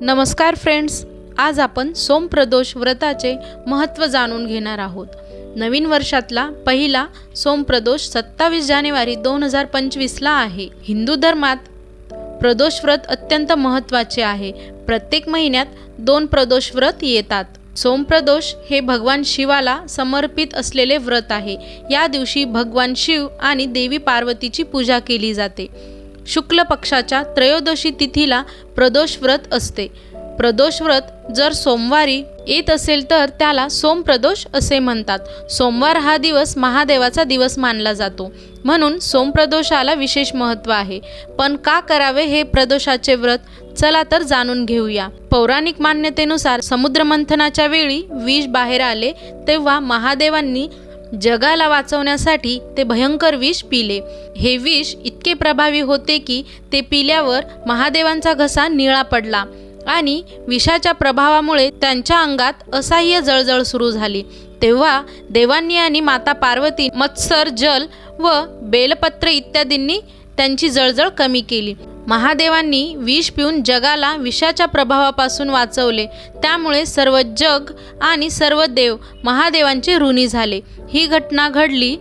नमस्कार फ्रेंड्स, आज आपण सोमप्रदोष व्रताचे महत्त्व जाणून घेणार आहोत। नवीन वर्षातला पहिला सोमप्रदोष 27 जानेवारी 2025 ला आहे। हिंदू धर्मात प्रदोष व्रत अत्यंत महत्त्वाचे आहे। प्रत्येक महिन्यात 2 प्रदोष व्रत येतात। सोमप्रदोष हे भगवान शिवाला समर्पित असलेले व्रत आहे। या दिवशी भगवान शिव आणि देवी पार्वतीची पूजा केली जाते। शुक्ल पक्षाच्या त्रयोदशी तिथीला प्रदोष व्रत असते। प्रदोष व्रत जर सोमवारी येत असेल तर त्याला सोमप्रदोष असे म्हणतात। सोमवार हा दिवस महादेवाचा दिवस मानला जातो, म्हणून सोमप्रदोषाला विशेष महत्त्व आहे। पण का करावे हे प्रदोषाचे व्रत, चला तर जाणून घेऊया। पौराणिक मान्यतेनुसार समुद्रमंथनाच्या वेळी विष बाहेर आले तेव्हा महादेवांनी जगाला वाचवण्यासाठी ते भयंकर विष पिले। हे विष इतके प्रभावी होते की ते पिल्यावर महादेवांचा घसा निळा पडला आणि विषाच्या प्रभावामुळे त्यांच्या अंगात असह्य जळजळ सुरू झाली। तेव्हा देवांनी आणि माता पार्वती मत्सर, जल व बेलपत्र इत्यादींनी त्यांची जळजळ कमी केली। महादेवांनी विष पिऊन जगाला विषाच्या प्रभावापासून वाचवले। त्यामुळे सर्व जग आणि सर्व देव महादेवांचे ऋणी झाले। ही घटना घडली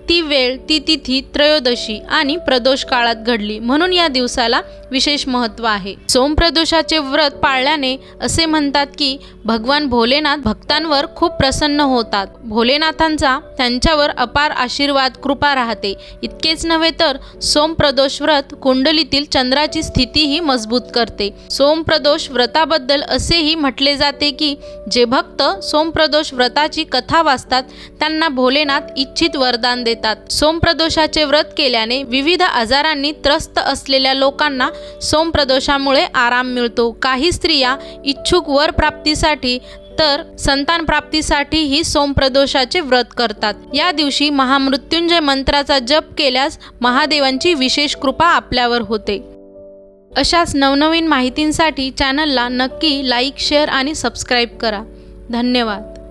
ती वेळ, ती तिथी त्रयोदशी आणि प्रदोष काळात घडली, म्हणून या दिवसाला विशेष महत्त्व आहे। सोमप्रदोषाचे व्रत पाळल्याने असे म्हणतात की भगवान भोलेनाथ भक्तांवर खूप प्रसन्न होतात। भोलेनाथांचा त्यांच्यावर अपार आशीर्वाद, कृपा राहते। इतकेच नव्हे तर सोमप्रदोष व्रत कुंडलीतील चंद्राची स्थितीही मजबूत करते। सोमप्रदोष व्रताबद्दल असेही म्हटले जाते की जे भक्त सोमप्रदोष व्रताची कथा वाचतात त्यांना भोलेनाथ इच्छित वरदान देतात। सोमप्रदोषाचे व्रत केल्याने विविध आजारांनी त्रस्त असलेल्या लोकांना सोमप्रदोषामुळे आराम मिळतो। काही स्त्रिया इच्छुक वर प्राप्तीसाठी तर संतान प्राप्तीसाठीही सोमप्रदोषाचे व्रत करतात। या दिवशी महामृत्युंजय मंत्राचा जप केल्यास महादेवांची विशेष कृपा आपल्यावर होते। अशाच नवनवीन माहितींसाठी चॅनलला नक्की लाईक, शेअर आणि सबस्क्राईब करा। धन्यवाद।